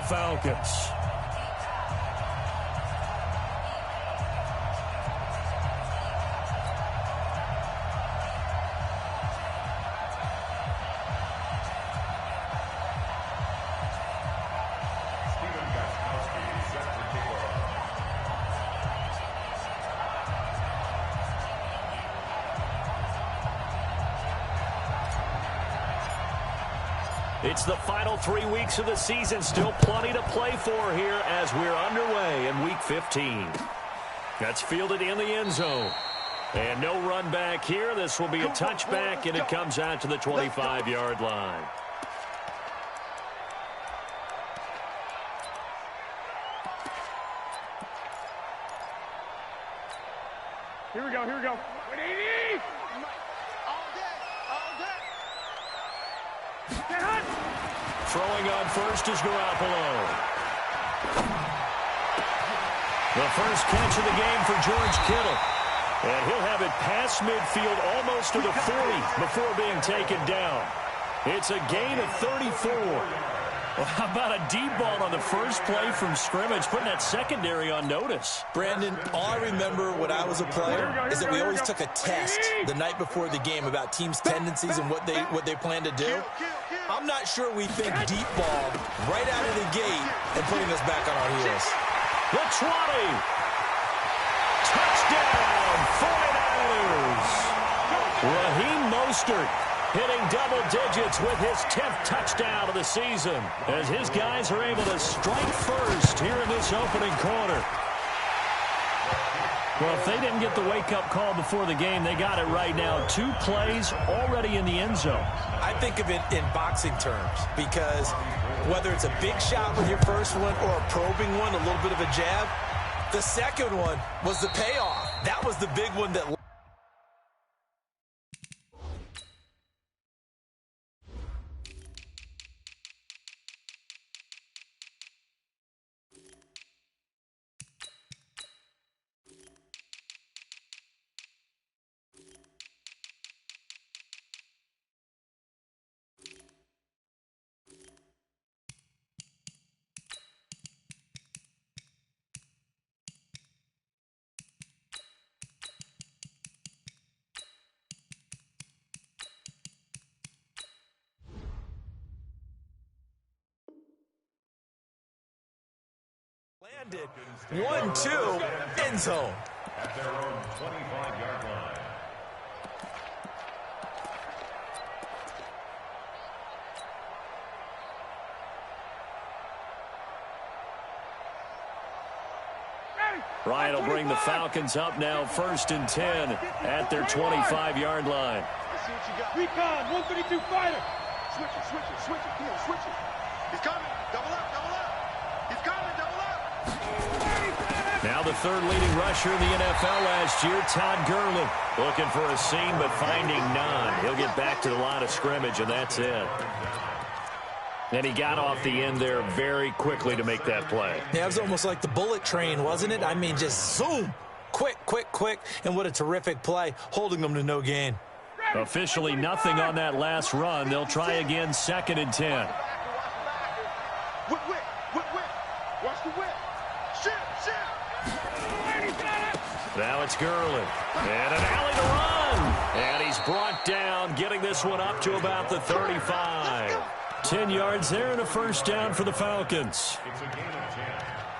Falcons. It's the final 3 weeks of the season. Still plenty to play for here as we're underway in Week 15. That's fielded in the end zone. And no run back here. This will be a touchback, and it comes out to the 25-yard line. Here we go, here we go. Throwing on first is Garoppolo. The first catch of the game for George Kittle. And he'll have it past midfield almost to the 40 before being taken down. It's a gain of 34. Well, how about a deep ball on the first play from scrimmage, putting that secondary on notice? Brandon, all I remember when I was a player is that we always took a test the night before the game about teams' tendencies and what they plan to do. I'm not sure we think deep ball right out of the gate and putting us back on our heels. The 20. Touchdown, 49ers. Raheem Mostert hitting double digits with his 10th touchdown of the season as his guys are able to strike first here in this opening quarter. Well, if they didn't get the wake-up call before the game, they got it right now. 2 plays already in the end zone. I think of it in boxing terms because whether it's a big shot with your first one or a probing one, a little bit of a jab, the second one was the payoff. That was the big one that landed 1-2 end zone. At their own 25-yard line. Ryan will bring the Falcons up now 1st and 10 at their 25-yard line. Recon, 132 fighter. Switch it, switch it. He's coming. Double up. He's coming, double up. Now the 3rd leading rusher in the NFL last year, Todd Gurley. Looking for a seam, but finding none. He'll get back to the line of scrimmage, and that's it. And he got off the end there very quickly to make that play. Yeah, it was almost like the bullet train, wasn't it? I mean, just zoom. Quick. And what a terrific play, holding them to no gain. Officially nothing on that last run. They'll try again 2nd and 10. Whip. Watch the whip. Shit. Now it's Gurley. And an alley to run. And he's brought down, getting this one up to about the 35. 10 yards there and a first down for the Falcons.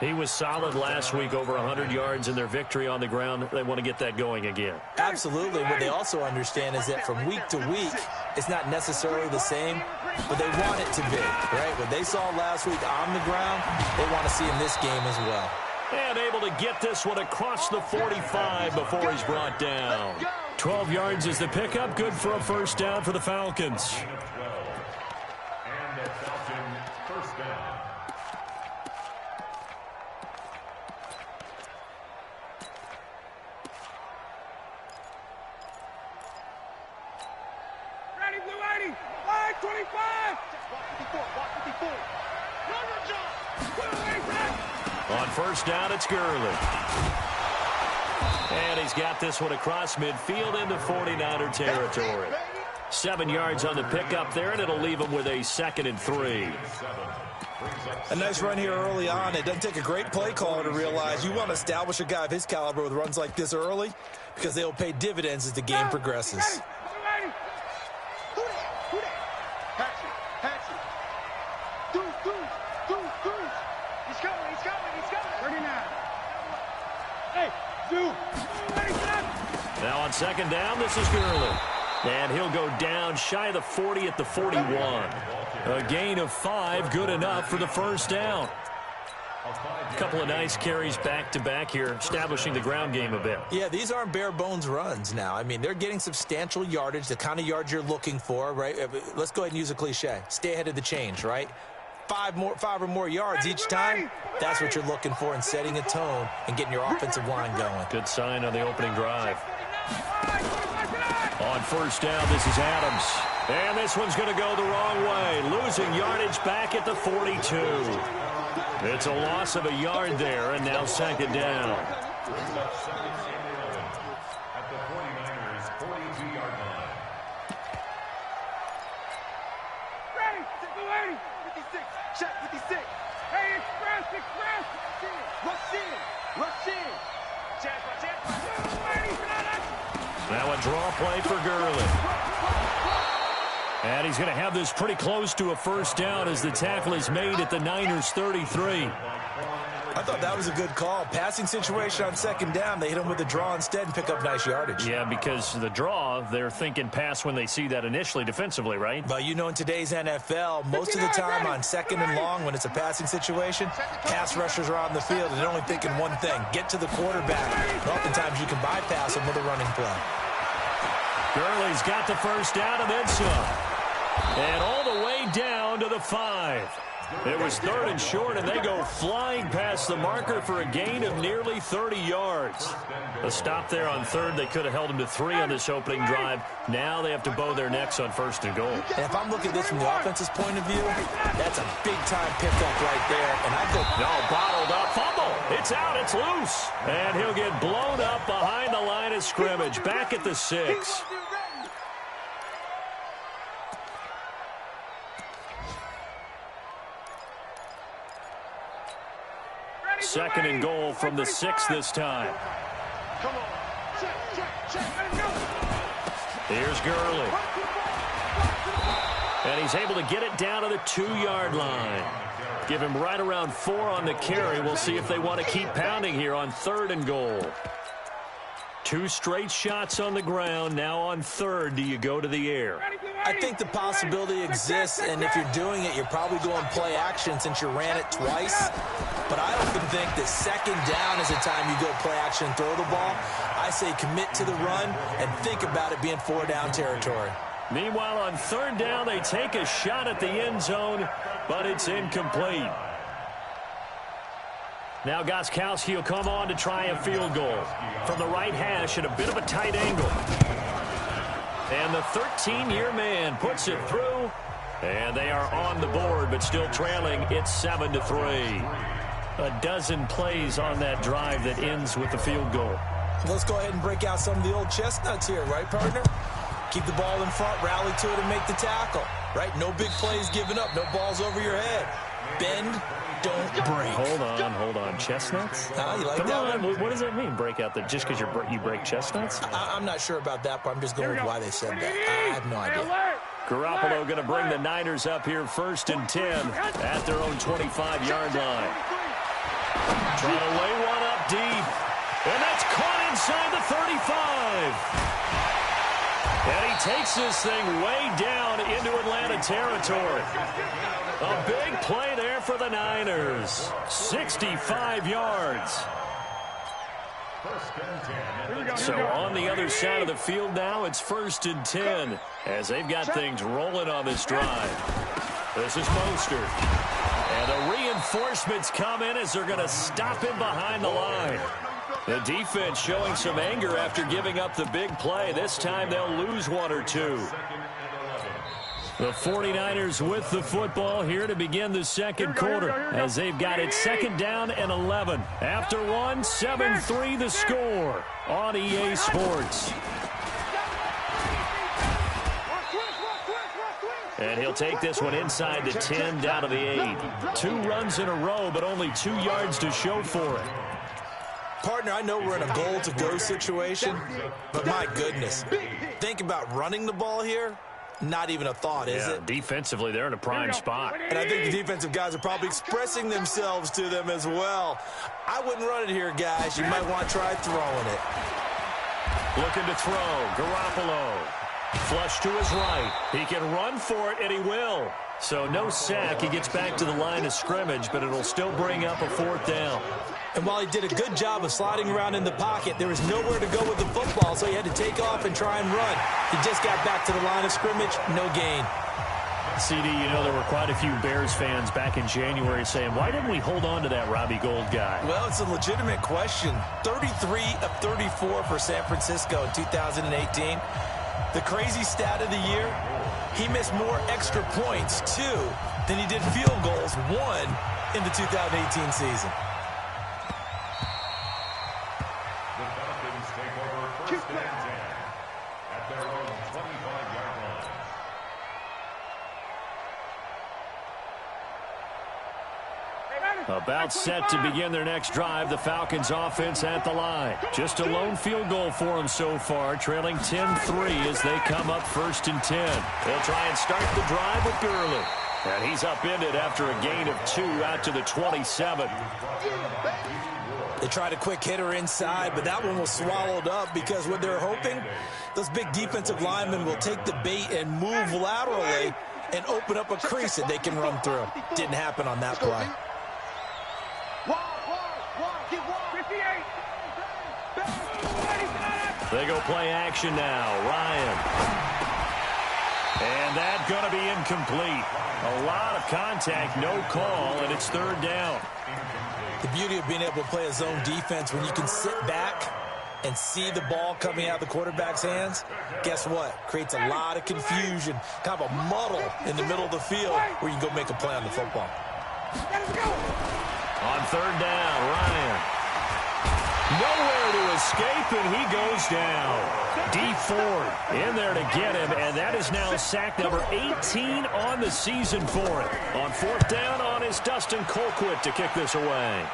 He was solid last week, over 100 yards in their victory on the ground. They want to get that going again. Absolutely. What they also understand is that from week to week, it's not necessarily the same, but they want it to be, right? What they saw last week on the ground, they want to see in this game as well. And able to get this one across the 45 before he's brought down. 12 yards is the pickup. Good for a first down for the Falcons. And the Falcons first down. Ready, blue 80. Line 25. Walk 54. Run, John. On first down, it's Gurley. And he's got this one across midfield into 49er territory. 7 yards on the pickup there, and it'll leave him with a 2nd and 3. A nice run here early on. It doesn't take a great play caller to realize you want to establish a guy of his caliber with runs like this early because they'll pay dividends as the game progresses. Now on second down, this is Gurley. And he'll go down shy of the 40 at the 41. A gain of 5, good enough for the first down. A couple of nice carries back-to-back here, establishing the ground game a bit. Yeah, these aren't bare-bones runs now. I mean, they're getting substantial yardage, the kind of yards you're looking for, right? Let's go ahead and use a cliche. Stay ahead of the change, right? 5 or more yards each time, that's what you're looking for in setting a tone and getting your offensive line going. Good sign on the opening drive. On first down, this is Adams. And this one's going to go the wrong way, losing yardage back at the 42. It's a loss of a yard there, and now second down. At the 49ers' 42-yard line. Ready, 56, check 56. Hey, express. Rush in. Now a draw play for Gurley. And he's going to have this pretty close to a first down as the tackle is made at the Niners' 33. I thought that was a good call. Passing situation on second down, they hit him with a draw instead and pick up nice yardage. Yeah, because the draw, they're thinking pass when they see that initially defensively, right? But you know, in today's NFL, most of the time on second and long, when it's a passing situation, pass rushers are on the field and they're only thinking one thing, get to the quarterback. And oftentimes you can bypass them with a running play. Gurley's got the first down and then some. And all the way down to the 5. It was third and short, and they go flying past the marker for a gain of nearly 30 yards. A stop there on third. They could have held him to 3 on this opening drive. Now they have to bow their necks on first and goal. And if I'm looking at this from the offense's point of view, that's a big-time pickup right there. And I go, no, bottled up, fumble. It's out, it's loose. And he'll get blown up behind the line of scrimmage, back at the 6. Second and goal from the 6 this time. Come on. Check. Here's Gurley. And he's able to get it down to the 2-yard line. Give him right around 4 on the carry. We'll see if they want to keep pounding here on third and goal. 2 straight shots on the ground. Now on third, do you go to the air? I think the possibility exists, and if you're doing it, you're probably going play action since you ran it twice. But I often think that second down is the time you go play action and throw the ball. I say commit to the run and think about it being 4-down territory. Meanwhile, on third down, they take a shot at the end zone, but it's incomplete. Now Gostkowski will come on to try a field goal from the right hash at a bit of a tight angle. And the 13-year man puts it through, and they are on the board, but still trailing. It's 7-3. A dozen plays on that drive that ends with the field goal. Let's go ahead and break out some of the old chestnuts here, right, partner? Keep the ball in front, rally to it, and make the tackle, right? No big plays given up, no balls over your head. Bend, don't break. Hold on. Chestnuts? You like Come that on. one? What does that mean, break out? Just because you break chestnuts? I'm not sure about that, but I'm just going with why they said that. I have no idea. Garoppolo going to bring the Niners up here first and 10 at their own 25-yard line. Trying to lay one up deep. And that's caught inside the 35. And he takes this thing way down into Atlanta territory. A big play there for the Niners. 65 yards. So on the other side of the field now, it's first and 10 as they've got things rolling on this drive. This is Mostert. And the reinforcements come in as they're going to stop him behind the line. The defense showing some anger after giving up the big play. This time they'll lose 1 or 2. The 49ers with the football here to begin the second quarter as they've got it second down and 11. After 1, 7-3 the score on EA Sports. And he'll take this one inside the 10, down to the 8. 2 runs in a row, but only 2 yards to show for it. Partner, I know we're in a goal-to-go situation, but my goodness. Think about running the ball here. Not even a thought, is it? Defensively, they're in a prime spot. And I think the defensive guys are probably expressing themselves to them as well. I wouldn't run it here, guys. You might want to try throwing it. Looking to throw. Garoppolo. Flush to his right. He can run for it, and he will. So no sack. He gets back to the line of scrimmage, but it'll still bring up a 4th down. And while he did a good job of sliding around in the pocket, there was nowhere to go with the football, so he had to take off and try and run. He just got back to the line of scrimmage, no gain. CD, you know, there were quite a few Bears fans back in January saying, why didn't we hold on to that Robbie Gould guy? Well, it's a legitimate question. 33 of 34 for San Francisco in 2018. The crazy stat of the year, he missed more extra points, 2, than he did field goals, 1, in the 2018 season. About set to begin their next drive, the Falcons offense at the line. Just a lone field goal for them so far, trailing 10-3 as they come up 1st and 10. They'll try and start the drive with Gurley. And he's upended after a gain of 2 out to the 27. They tried a quick hitter inside, but that one was swallowed up because what they're hoping, those big defensive linemen will take the bait and move laterally and open up a crease that they can run through. Didn't happen on that play. They go play action now. Ryan. And that's going to be incomplete. A lot of contact, no call, and it's 3rd down. The beauty of being able to play a zone defense when you can sit back and see the ball coming out of the quarterback's hands, guess what? Creates a lot of confusion, kind of a muddle in the middle of the field where you can go make a play on the football. On 3rd down, Ryan. Nowhere to escape, and he goes down. D Ford in there to get him, and that is now sack number 18 on the season for it. On 4th down on is Dustin Colquitt to kick this away.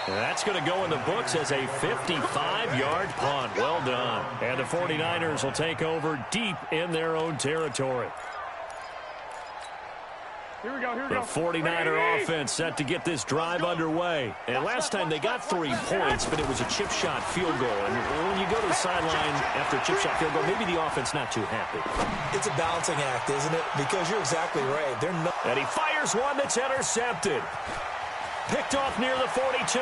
That's going to go in the books as a 55-yard punt. Well done. And the 49ers will take over deep in their own territory. Here we go. The 49er offense set to get this drive underway. And last time they got 3 points, but it was a chip shot field goal. And when you go to the sideline after a chip shot field goal, maybe the offense not too happy. It's a balancing act, isn't it? Because you're exactly right. They're not. And he fires one that's intercepted. Picked off near the 42.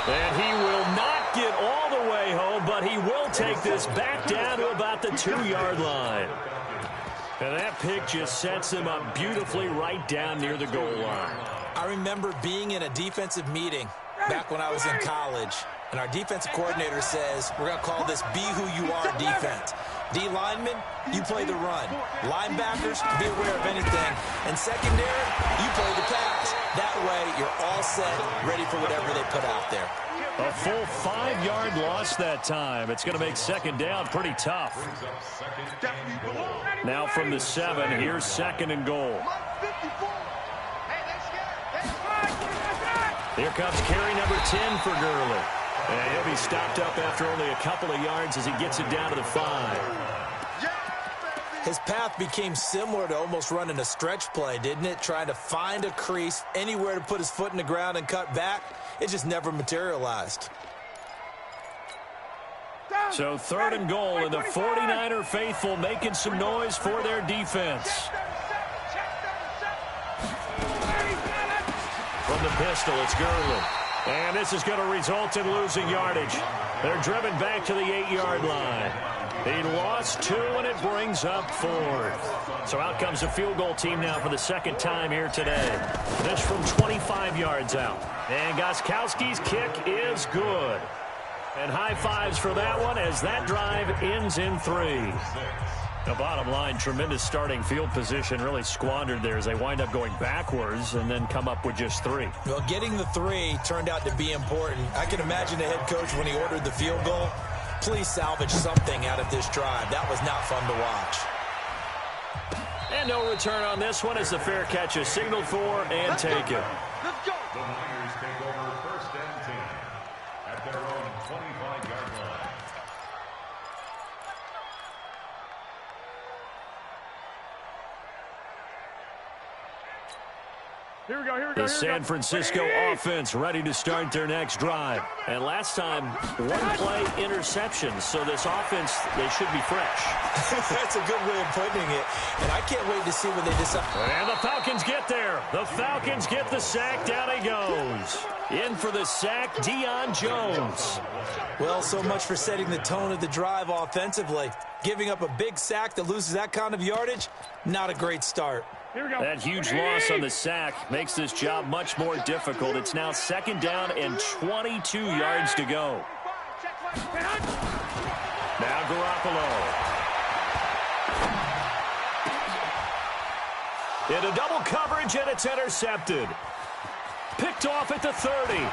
And he will not get all the way home, but he will take this back down to about the 2-yard line. And that pick just sets him up beautifully right down near the goal line. I remember being in a defensive meeting back when I was in college, and our defensive coordinator says, we're going to call this Be Who You Are defense. D linemen, you play the run. Linebackers, be aware of anything. And secondary, you play the pass. That way, you're all set, ready for whatever they put out there. A full 5-yard loss that time. It's going to make 2nd down pretty tough. Now from the 7, here's 2nd and goal. Here comes carry number 10 for Gurley. And he'll be stopped up after only a couple of yards as he gets it down to the 5. His path became similar to almost running a stretch play, didn't it? Trying to find a crease, anywhere to put his foot in the ground and cut back. It just never materialized. So 3rd and goal, and the 49er faithful making some noise for their defense. From the pistol, it's Gurley. And this is going to result in losing yardage. They're driven back to the 8-yard line. He lost 2, and it brings up 4th. So out comes the field goal team now for the 2nd time here today. This from 25 yards out. And Gostkowski's kick is good. And high fives for that one as that drive ends in 3. The bottom line, tremendous starting field position, really squandered there as they wind up going backwards and then come up with just 3. Well, getting the 3 turned out to be important. I can imagine the head coach when he ordered the field goal. Please salvage something out of this drive. That was not fun to watch. And no return on this one as the fair catch is signaled for and taken. Let's go. The Niners take over 1st and 10 at their own 25-yard line. Here we go, here we go. The San Francisco offense ready to start their next drive. And last time, 1-play interception. So this offense, they should be fresh. That's a good way of putting it. And I can't wait to see when they decide. And the Falcons get there. The Falcons get the sack. Down he goes. In for the sack, Deion Jones. Well, so much for setting the tone of the drive offensively. Giving up a big sack that loses that kind of yardage, not a great start. That huge loss on the sack makes this job much more difficult. It's now 2nd down and 22 yards to go. Now Garoppolo. Into double coverage, and it's intercepted. Picked off at the 30.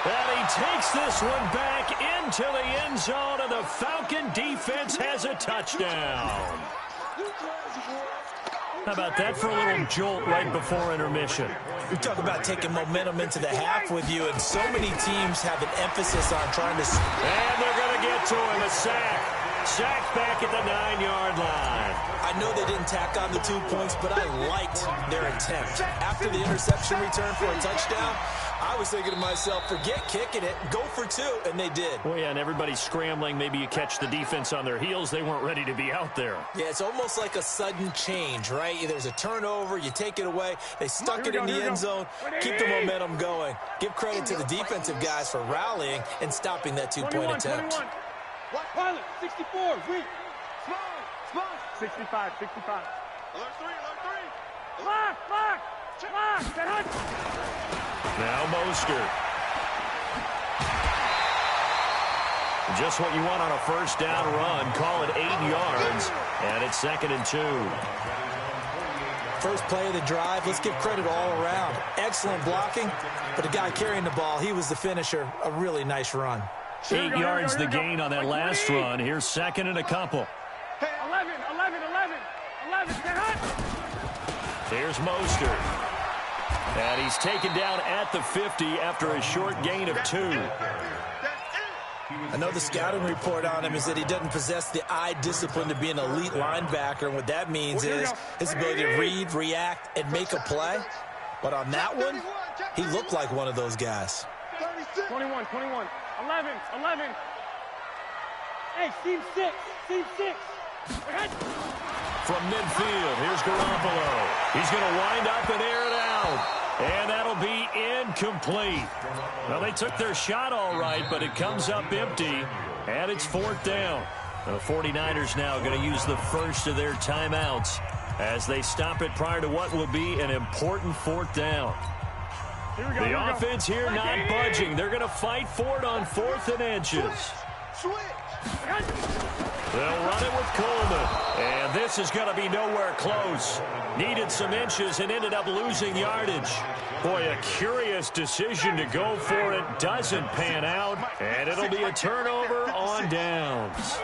And he takes this one back into the end zone, and the Falcon defense has a touchdown. How about that for a little jolt right before intermission? We talk about taking momentum into the half with you, and so many teams have an emphasis on trying to... And they're going to get to him, a sack. Sack back at the 9-yard line. I know they didn't tack on the 2 points, but I liked their attempt. After the interception return for a touchdown, I was thinking to myself, forget kicking it, go for 2, and they did. Well, yeah, and everybody's scrambling. Maybe you catch the defense on their heels. They weren't ready to be out there. Yeah, it's almost like a sudden change, right? There's a turnover, you take it away. They stuck it in the end zone. Keep the momentum going. Give credit to the defensive guys for rallying and stopping that 2-point attempt. 21. What pilot? 64. Weak. Small. 65. Alert 3. Lock. Now Mostert. Just what you want on a 1st down run. Call it 8 yards, and it's 2nd and 2. First play of the drive, let's give credit all around. Excellent blocking, but the guy carrying the ball, he was the finisher. A really nice run. 8 yards the gain on that last run. Here's 2nd and a couple. 11. Here's Mostert. And he's taken down at the 50 after a short gain of 2. I know the scouting report on him is that he doesn't possess the eye discipline to be an elite linebacker, and what that means is his ability to read, react, and make a play. But on that one, he looked like one of those guys. 21. 11. Hey, team 6. From midfield, here's Garoppolo. He's going to wind up and air it out. And that'll be incomplete. Well, they took their shot all right, but it comes up empty. And it's 4th down. The 49ers now going to use the first of their timeouts as they stop it prior to what will be an important 4th down. The offense here not budging. They're going to fight for it on 4th and inches. They'll run it with Coleman. And this is going to be nowhere close. Needed some inches and ended up losing yardage. Boy, a curious decision to go for it. Doesn't pan out. And it'll be a turnover on downs.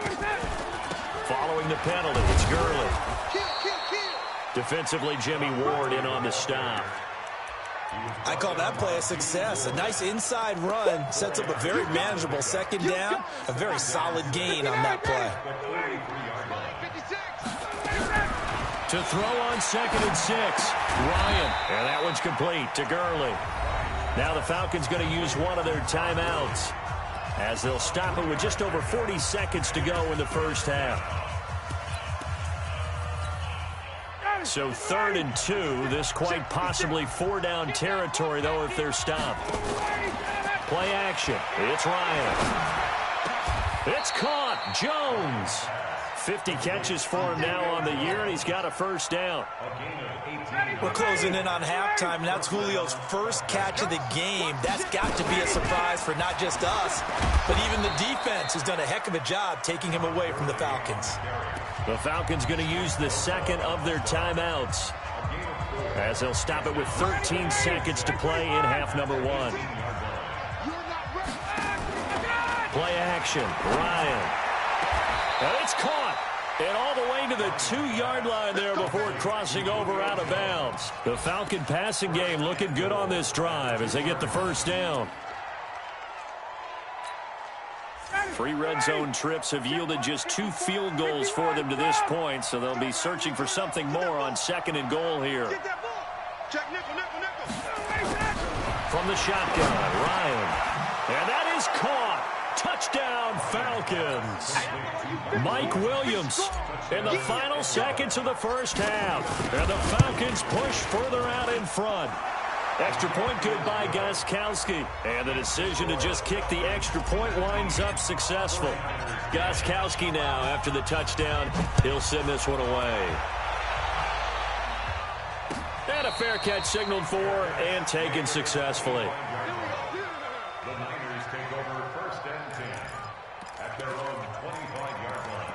Following the penalty, it's Gurley. Defensively, Jimmy Ward in on the stop. I call that play a success. A nice inside run sets up a very manageable 2nd down. A very solid gain on that play. To throw on 2nd and 6. Ryan. And that one's complete to Gurley. Now the Falcons going to use one of their timeouts as they'll stop it with just over 40 seconds to go in the first half. So 3rd and 2. This quite possibly 4-down territory, though, if they're stopped. Play action. It's Ryan. It's caught. Jones. 50 catches for him now on the year, and he's got a first down. We're closing in on halftime, and that's Julio's first catch of the game. That's got to be a surprise for not just us, but even the defense, who's done a heck of a job taking him away from the Falcons. The Falcons going to use the second of their timeouts, as they'll stop it with 13 seconds to play in half number one. Play action, Ryan. And it's caught. And all the way to the 2-yard line there before crossing over out of bounds. The Falcon passing game looking good on this drive as they get the first down. 3 red zone trips have yielded just 2 field goals for them to this point, so they'll be searching for something more on second and goal here. From the shotgun, Ryan. And that is caught. Touchdown, Falcons. Mike Williams in the final seconds of the first half. And the Falcons push further out in front. Extra point good by Gostkowski. And the decision to just kick the extra point winds up successful. Gostkowski now, after the touchdown, he'll send this one away. And a fair catch signaled for and taken successfully. The Niners take over first and 10 at their own 25-yard line.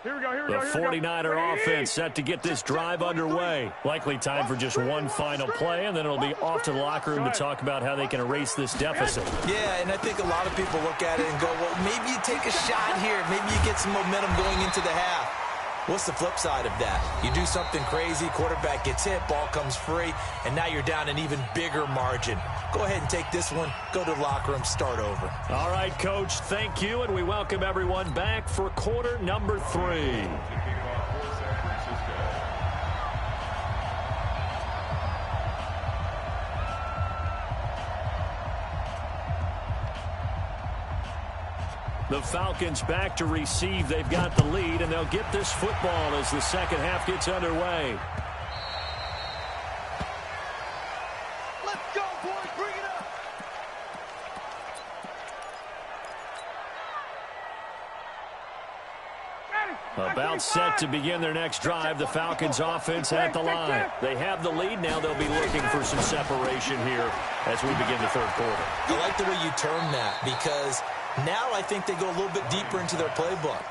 Here we go. The 49er offense set to get this drive underway. Likely time for just one final play, and then it'll be off to the locker room to talk about how they can erase this deficit. Yeah, and I think a lot of people look at it and go, well, maybe you take a shot here. Maybe you get some momentum going into the half. What's the flip side of that? You do something crazy, quarterback gets hit, ball comes free, and now you're down an even bigger margin. Go ahead and take this one, go to the locker room, start over. All right, Coach, thank you, and we welcome everyone back for quarter number 3. The Falcons back to receive. They've got the lead, and they'll get this football as the second half gets underway. Let's go, boys. Bring it up. About set to begin their next drive. The Falcons offense at the line. They have the lead. Now they'll be looking for some separation here as we begin the third quarter. I like the way you term that, because now I think they go a little bit deeper into their playbook.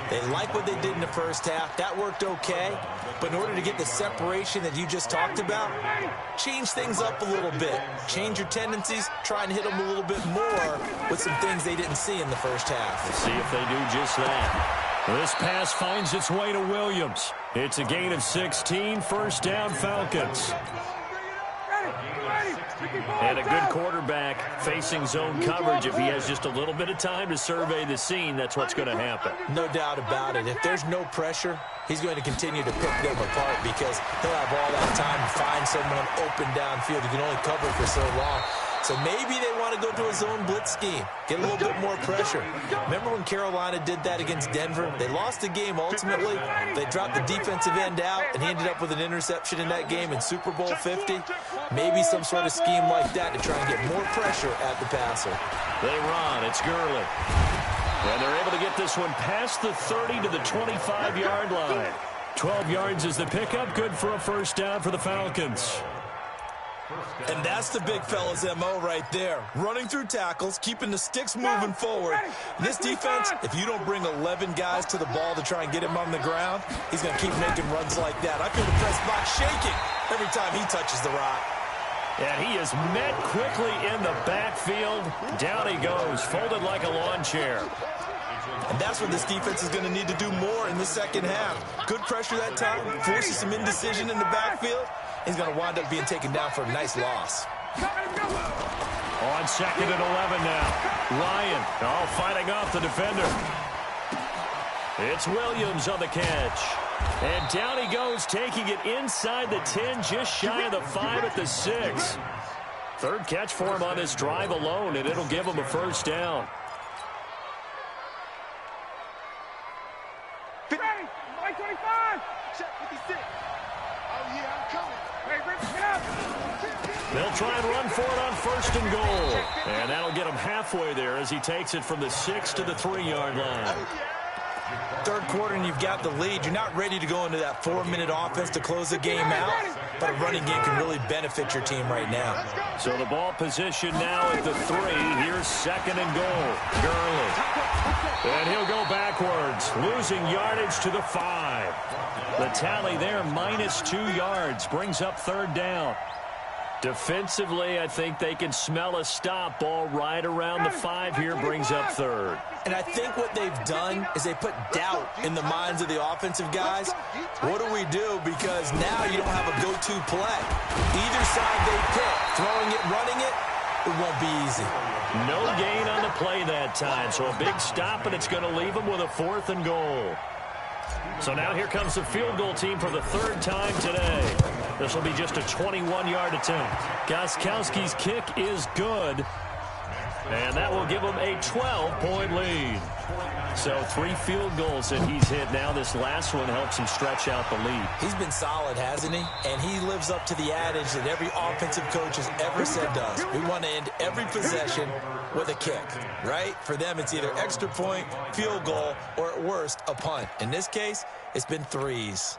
They like what they did in the first half. That worked okay. But in order to get the separation that you just talked about, change things up a little bit. Change your tendencies. Try and hit them a little bit more with some things they didn't see in the first half. Let's see if they do just that. This pass finds its way to Williams. It's a gain of 16. First down, Falcons. And a good quarterback facing zone coverage. If he has just a little bit of time to survey the scene, that's what's going to happen. No doubt about it. If there's no pressure, he's going to continue to pick them apart because he'll have all that time to find someone open downfield. He can only cover for so long. So maybe they want to go to a zone blitz scheme, get a little bit more pressure. Remember when Carolina did that against Denver? They lost the game ultimately. They dropped the defensive end out, and he ended up with an interception in that game in Super Bowl 50. Maybe some sort of scheme like that to try and get more pressure at the passer. They run. It's Gurley. And they're able to get this one past the 30 to the 25-yard line. 12 yards is the pickup. Good for a first down for the Falcons. And that's the big fella's MO right there. Running through tackles, keeping the sticks moving forward. This defense, if you don't bring 11 guys to the ball to try and get him on the ground, he's going to keep making runs like that. I feel the press box shaking every time he touches the rock. And he is met quickly in the backfield. Down he goes, folded like a lawn chair. And that's what this defense is going to need to do more in the second half. Good pressure that time, forces some indecision in the backfield. He's going to wind up being taken down for a nice loss. On second and 11 now. Ryan, all fighting off the defender. It's Williams on the catch. And down he goes, taking it inside the 10, just shy of the 5 at the 6. Third catch for him on this drive alone, and it'll give him a first down. Mike 25. Check 56. Oh, yeah, I'm coming. Hey, Rip, get up. They'll try and run for it on 1st and goal. And that'll get him halfway there as he takes it from the 6 to the 3-yard line. Third quarter and you've got the lead. You're not ready to go into that 4-minute offense to close the game out, but a running game can really benefit your team right now. So the ball position now at the 3. Here's 2nd and goal. Gurley. And he'll go backwards, losing yardage to the 5. The tally there, -2 yards, brings up 3rd down. Defensively, I think they can smell a stop. Ball right around the 5 here, brings up 3rd. And I think what they've done is they put doubt in the minds of the offensive guys. What do we do? Because now you don't have a go-to play. Either side they pick, throwing it, running it, it won't be easy. No gain on the play that time, so a big stop, and it's going to leave them with a 4th and goal. So now here comes the field goal team for the 3rd time today. This will be just a 21-yard attempt. Gostkowski's kick is good, and that will give them a 12-point lead. So 3 field goals that he's hit now. This last one helps him stretch out the lead. He's been solid, hasn't he? And he lives up to the adage that every offensive coach has ever said to us. We want to end every possession with a kick, right? For them, it's either extra point, field goal, or at worst, a punt. In this case, it's been 3s.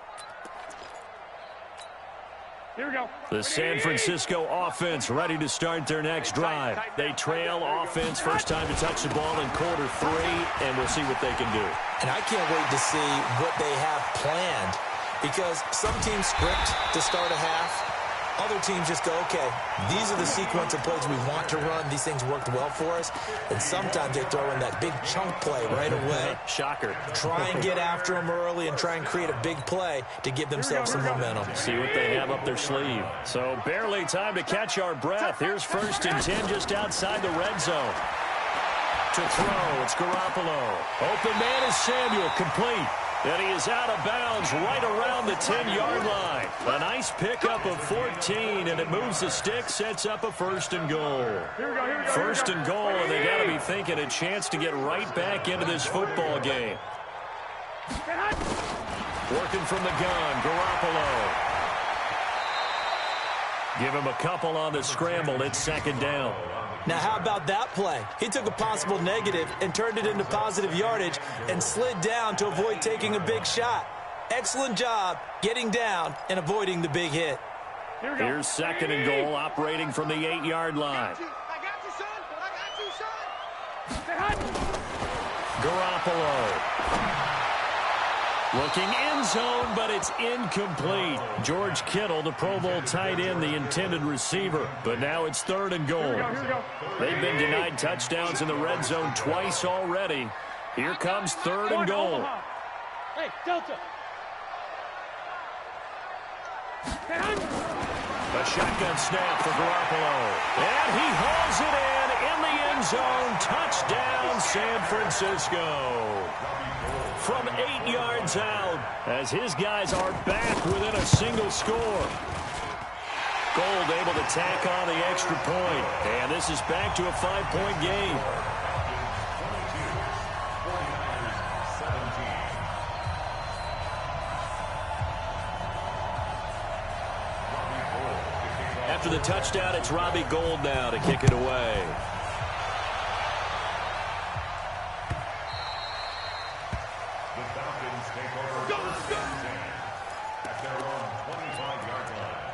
Here we go. The San Francisco offense ready to start their next drive. They trail offense, first time to touch the ball in quarter 3, and we'll see what they can do. And I can't wait to see what they have planned, because some teams script to start a half. Other teams just go, okay, these are the sequence of plays we want to run. These things worked well for us. And sometimes they throw in that big chunk play right away. Shocker. Try and get after them early and try and create a big play to give themselves some momentum. See what they have up their sleeve. So barely time to catch our breath. Here's 1st and 10 just outside the red zone. To throw, it's Garoppolo. Open man is Samuel, complete. And he is out of bounds right around the 10-yard line. A nice pickup of 14, and it moves the stick, sets up a 1st and goal. 1st and goal, and they got to be thinking a chance to get right back into this football game. Working from the gun, Garoppolo. Give him a couple on the scramble. It's 2nd down. Now, how about that play? He took a possible negative and turned it into positive yardage and slid down to avoid taking a big shot. Excellent job getting down and avoiding the big hit. Here's 2nd and goal, operating from the 8-yard line. I got you, son. I got you, son. Garoppolo. Looking end zone, but it's incomplete. George Kittle, the Pro Bowl tight end, the intended receiver. But now it's 3rd and goal. They've been denied touchdowns in the red zone twice already. Here comes 3rd and goal. Hey, Delta. A shotgun snap for Garoppolo. And he hauls it in the end zone. Touchdown, San Francisco. From 8 yards out, as his guys are back within a single score. Gold able to tack on the extra point. And this is back to a 5-point game. After the touchdown, it's Robbie Gould now to kick it away. The Falcons take over first and 10 at their own 25-yard line.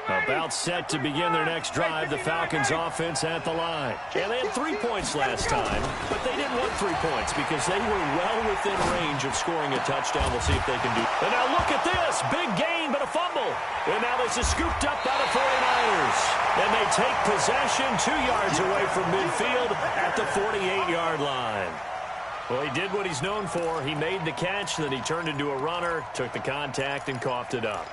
About set to begin their next drive, the Falcons offense at the line. And they had 3 points last time, but they didn't want 3 points because they were well within range of scoring a touchdown. We'll see if they can do it. And now look at this. Big gain, but a fumble. And now this is scooped up by the 49ers. And they take possession 2 yards away from midfield at the 48-yard line. Well, he did what he's known for. He made the catch, then he turned into a runner, took the contact, and coughed it up.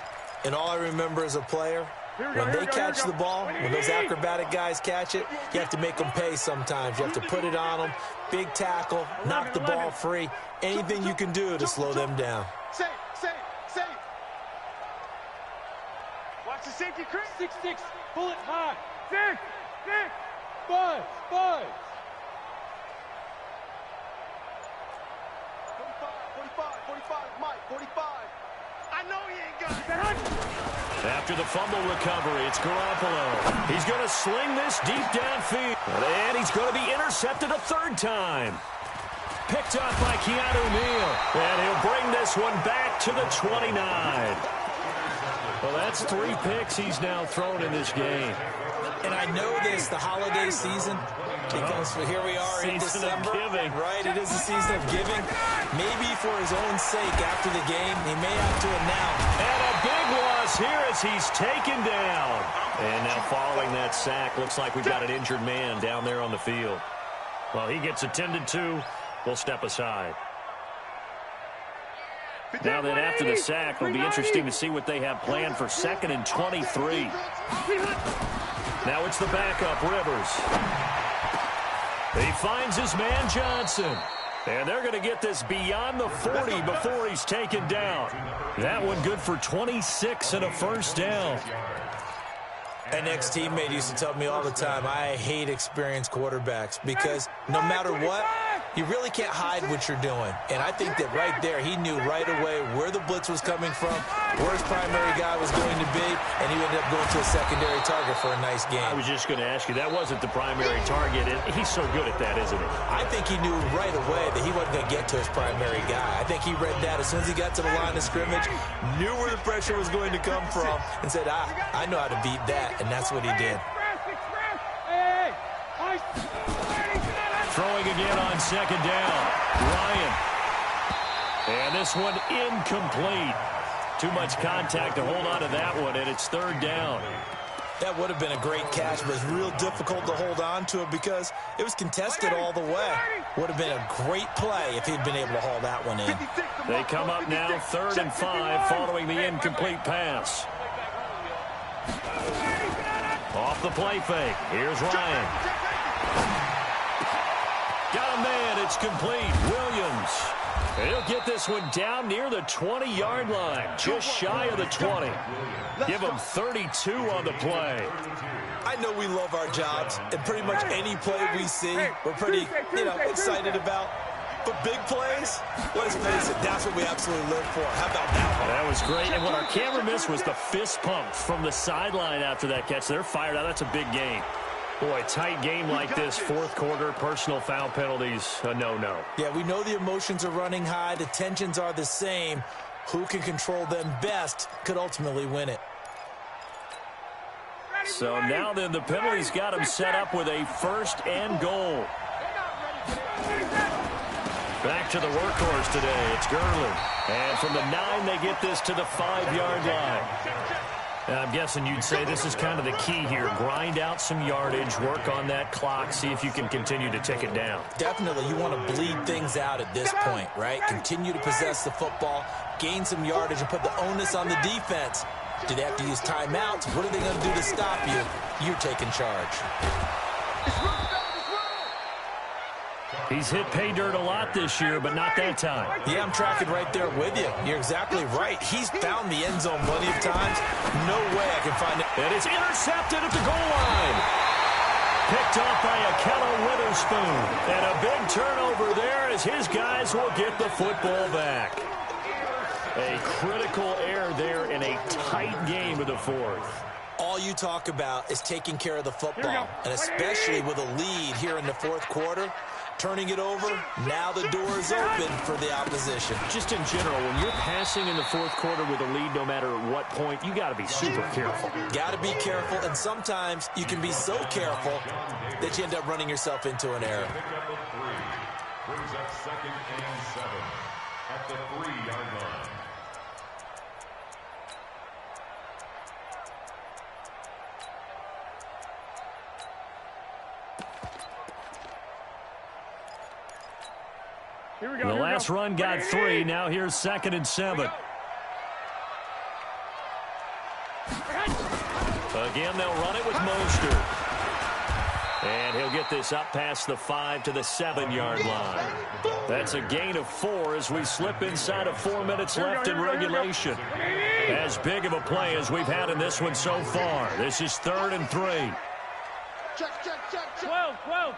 And all I remember as a player, when they catch the ball, when those acrobatic guys catch it, you have to make them pay sometimes. You have to put it on them, big tackle, knock the ball free, anything you can do to slow them down. Safe. Watch the safety, Chris. 6, pull it high. 6, buzz. I know he ain't got it. After the fumble recovery, it's Garoppolo. He's going to sling this deep downfield. And he's going to be intercepted a third time. Picked up by Keanu Neal. And he'll bring this one back to the 29. Well, that's 3 picks he's now thrown in this game. And I know this, the holiday season, because here we are in December. Giving. Right, it is the season of giving. Maybe for his own sake after the game, he may have to announce. And a big loss here as he's taken down. And now following that sack, looks like we've got an injured man down there on the field. Well, he gets attended to. We'll step aside. Now then, after the sack, it'll be interesting to see what they have planned for 2nd and 23. Now it's the backup, Rivers. He finds his man, Johnson. And they're going to get this beyond the 40 before he's taken down. That one good for 26 and a first down. An ex-teammate used to tell me all the time, I hate experienced quarterbacks because no matter what, you really can't hide what you're doing. And I think that right there, he knew right away where the blitz was coming from, where his primary guy was going to be, and he ended up going to a secondary target for a nice game. I was just going to ask you, that wasn't the primary target. He's so good at that, isn't he? I think he knew right away that he wasn't going to get to his primary guy. I think he read that as soon as he got to the line of scrimmage, knew where the pressure was going to come from, and said, I know how to beat that, and that's what he did. Throwing again on 2nd down. Ryan. And this one incomplete. Too much contact to hold on to that one, and it's 3rd down. That would have been a great catch, but it's real difficult to hold on to it because it was contested all the way. Would have been a great play if he'd been able to haul that one in. They come up now 3rd and 5 following the incomplete pass. Off the play fake. Here's Ryan. Got a man. It's complete. Williams. He'll get this one down near the 20-yard line. Just shy of the 20. Give him 32 on the play. I know we love our jobs, and pretty much any play we see, we're pretty, excited about. But big plays, let's face it, that's what we absolutely live for. How about that one? That was great. And what our camera missed was the fist pump from the sideline after that catch. They're fired out. That's a big game. Boy, tight game like this, 4th quarter, personal foul penalties, a no-no. Yeah, we know the emotions are running high. The tensions are the same. Who can control them best could ultimately win it. So now then, the penalties got him set up with a 1st and goal. Back to the workhorse today. It's Gurley. And from the 9, they get this to the 5-yard line. I'm guessing you'd say this is kind of the key here. Grind out some yardage, work on that clock, see if you can continue to tick it down. Definitely. You want to bleed things out at this point, right? Continue to possess the football, gain some yardage, and put the onus on the defense. Do they have to use timeouts? What are they going to do to stop you? You're taking charge. He's hit pay dirt a lot this year, but not that time. Yeah, I'm tracking right there with you. You're exactly right. He's found the end zone plenty of times. No way I can find it. And it's intercepted at the goal line. Picked off by Akello Witherspoon. And a big turnover there as his guys will get the football back. A critical error there in a tight game of the 4th. All you talk about is taking care of the football, and especially with a lead here in the 4th quarter. Turning it over, now the door is open for the opposition. Just in general, when you're passing in the 4th quarter with a lead, no matter at what point, you got to be super careful. Got to be careful, and sometimes you can be so careful that you end up running yourself into an error. Brings up 2nd and 7 at the 3-yard line. The last run got 3. Now here's 2nd and 7. Again, they'll run it with Mostert. And he'll get this up past the 5 to the 7-yard line. That's a gain of 4 as we slip inside of 4 minutes left in regulation. As big of a play as we've had in this one so far. This is 3rd and 3. Check. 12.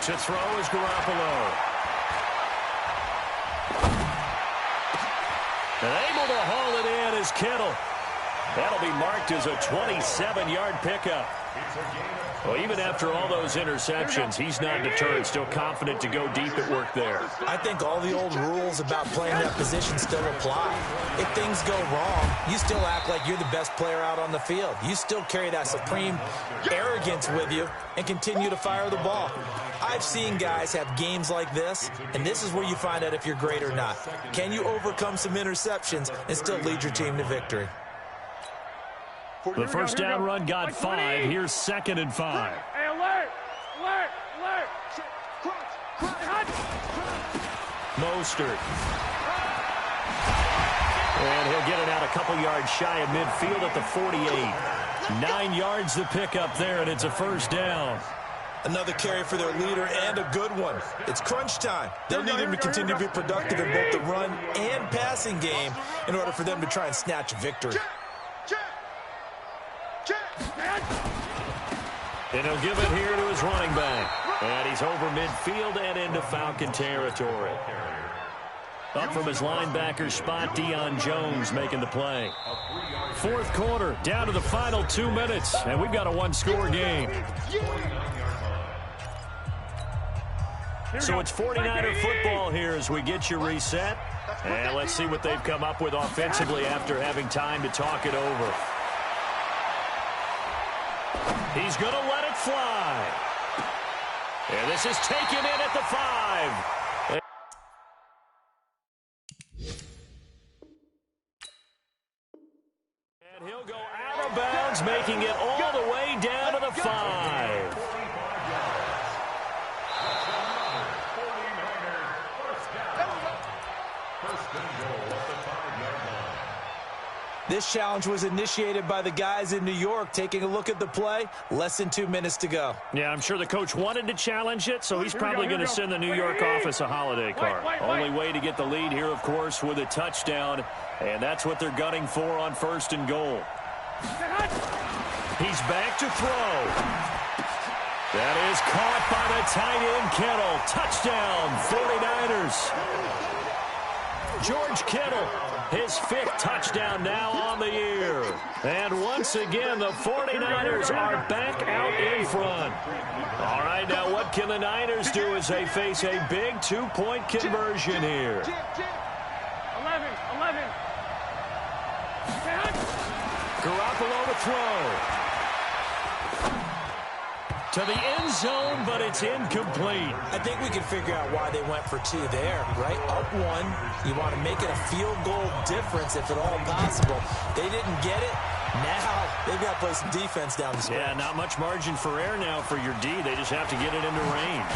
To throw is Garoppolo. And able to haul it in is Kittle. That'll be marked as a 27-yard pickup. Well, even after all those interceptions, he's not deterred, still confident to go deep at work there. I think all the old rules about playing that position still apply. If things go wrong, you still act like you're the best player out on the field. You still carry that supreme arrogance with you and continue to fire the ball. I've seen guys have games like this, and this is where you find out if you're great or not. Can you overcome some interceptions and still lead your team to victory? The first down run got 5. Here's 2nd and 5. Hey, alert! Alert! Alert! Mostert. And he'll get it out a couple yards shy of midfield at the 48. 9 yards to pick up there, and it's a first down. Another carry for their leader and a good one. It's crunch time. They'll need him to continue to be productive in both the run and passing game in order for them to try and snatch a victory. And he'll give it here to his running back. And he's over midfield and into Falcon territory. Up from his linebacker spot, Deion Jones making the play. Fourth quarter, down to the final 2 minutes, and we've got a one-score game. So it's 49er football here as we get you reset. And let's see what they've come up with offensively after having time to talk it over. He's going to let it fly. And this is taken in at the 5. And he'll go out of bounds, making it all the way down to the 5. This challenge was initiated by the guys in New York. Taking a look at the play, less than 2 minutes to go. Yeah, I'm sure the coach wanted to challenge it, so he's probably going to send the New York office a holiday card. Only way to get the lead here, of course, with a touchdown, and that's what they're gunning for on 1st and goal. He's back to throw. That is caught by the tight end, Kittle. Touchdown, 49ers. George Kittle, his 5th touchdown now on the year. And once again, the 49ers are back out in front. All right, now what can the Niners do as they face a big 2-point conversion here? 11. Garoppolo to throw. To the end zone, but it's incomplete. I think we can figure out why they went for 2 there, right? Up 1, you want to make it a field goal difference if at all possible. They didn't get it. Now they've got to play some defense down the stretch. Yeah, not much margin for error now for your D. They just have to get it into range.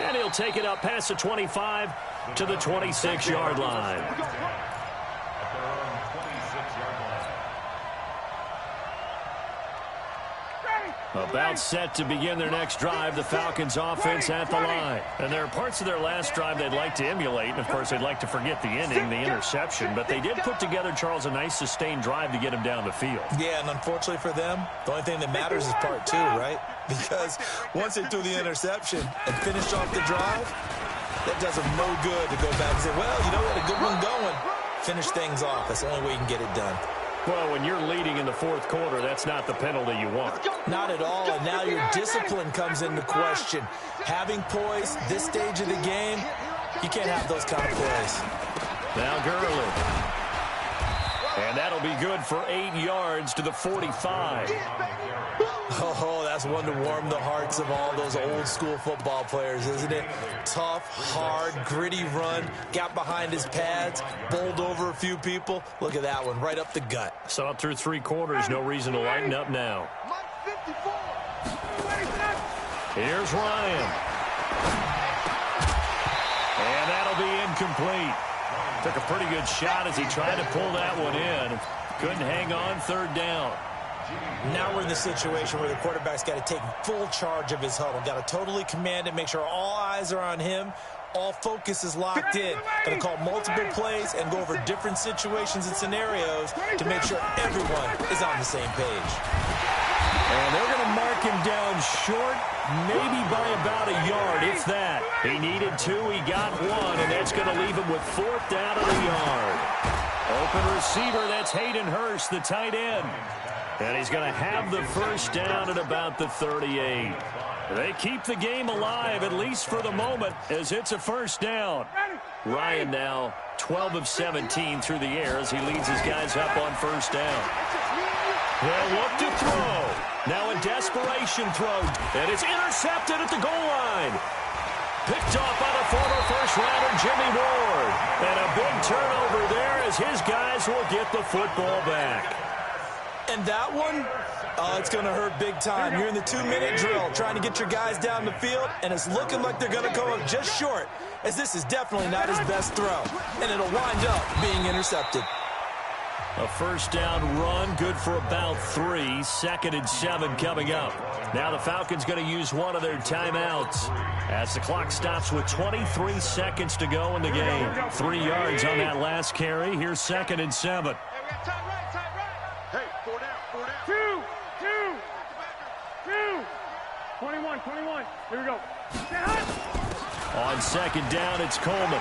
And he'll take it up past the 25 to the 26-yard line. About set to begin their next drive, the Falcons offense at the line. And there are parts of their last drive they'd like to emulate. And, of course, they'd like to forget the inning, the interception. But they did put together, Charles, a nice sustained drive to get him down the field. Yeah, and unfortunately for them, the only thing that matters is part 2, right? Because once they threw the interception and finished off the drive, that does them no good to go back and say, well, you know what, a good one going. Finish things off. That's the only way you can get it done. Well, when you're leading in the 4th quarter, that's not the penalty you want. Not at all, and now your discipline comes into question. Having poise this stage of the game, you can't have those kind of plays. Now Gurley. And that'll be good for 8 yards to the 45. Oh, that's one to warm the hearts of all those old school football players, isn't it? Tough, hard, gritty run, got behind his pads, bowled over a few people. Look at that one, right up the gut. So up through 3 quarters, no reason to lighten up now. Here's Ryan. And that'll be incomplete. Took a pretty good shot as he tried to pull that one in. Couldn't hang on, 3rd down. Now we're in the situation where the quarterback's got to take full charge of his huddle. Got to totally command it, make sure all eyes are on him. All focus is locked in. Going to call multiple plays and go over different situations and scenarios to make sure everyone is on the same page. And they're going to mark him down short, maybe by about a yard, if that. He needed 2, he got 1, and that's going to leave him with 4th down of the yard. Open receiver, that's Hayden Hurst, the tight end. And he's going to have the first down at about the 38. They keep the game alive, at least for the moment, as it's a first down. Ryan now 12 of 17 through the air as he leads his guys up on first down. They'll look to throw. Now a desperation throw, and it's intercepted at the goal line. Picked off by the former first-rounder Jimmy Ward. And a big turnover there as his guys will get the football back. And that one, it's going to hurt big time. You're in the 2-minute drill trying to get your guys down the field, and it's looking like they're going to go up just short, as this is definitely not his best throw. And it'll wind up being intercepted. A first down run, good for about 3. 2nd and 7 coming up. Now the Falcons going to use one of their timeouts as the clock stops with 23 seconds to go in the game. 3 yards on that last carry. Here's 2nd and 7. Hey, 4 down, 4 down. 2. 21. Here we go. On 2nd down, it's Coleman.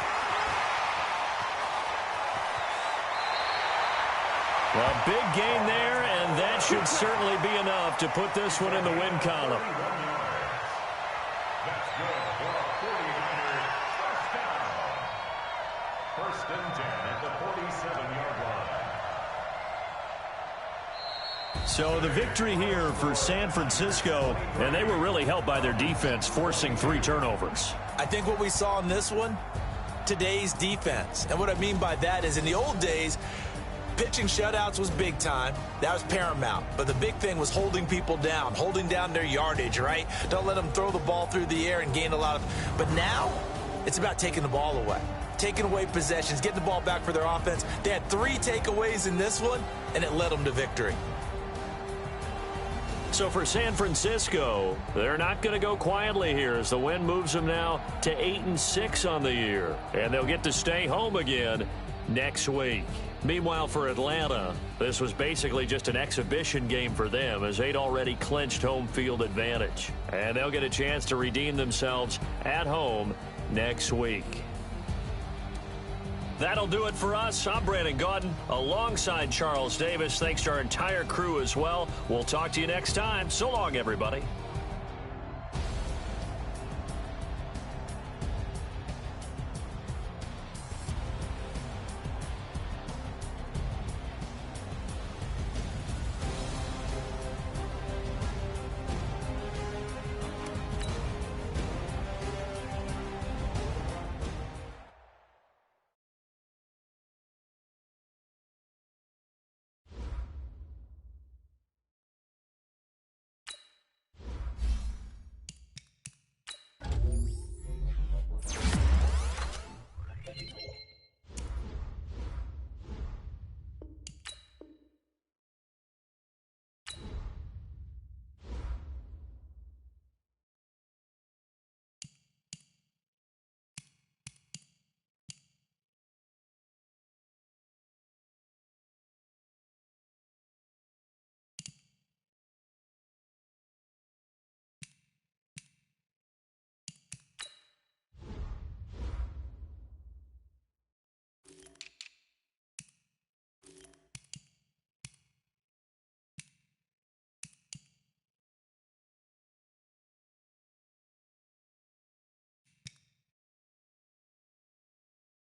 Well, big gain there, and that should certainly be enough to put this one in the win column. That's good for a 49er first down. 1st and 10 at the 47-yard line. So the victory here for San Francisco, and they were really helped by their defense, forcing 3 turnovers. I think what we saw in this one, today's defense. And what I mean by that is in the old days, pitching shutouts was big time. That was paramount. But the big thing was holding people down, holding down their yardage, right? Don't let them throw the ball through the air and gain a lot of... But now, it's about taking the ball away. Taking away possessions, getting the ball back for their offense. They had 3 takeaways in this one, and it led them to victory. So for San Francisco, they're not going to go quietly here as the win moves them now to 8-6 on the year. And they'll get to stay home again next week. Meanwhile, for Atlanta, this was basically just an exhibition game for them as they'd already clinched home field advantage. And they'll get a chance to redeem themselves at home next week. That'll do it for us. I'm Brandon Gaudin alongside Charles Davis. Thanks to our entire crew as well. We'll talk to you next time. So long, everybody.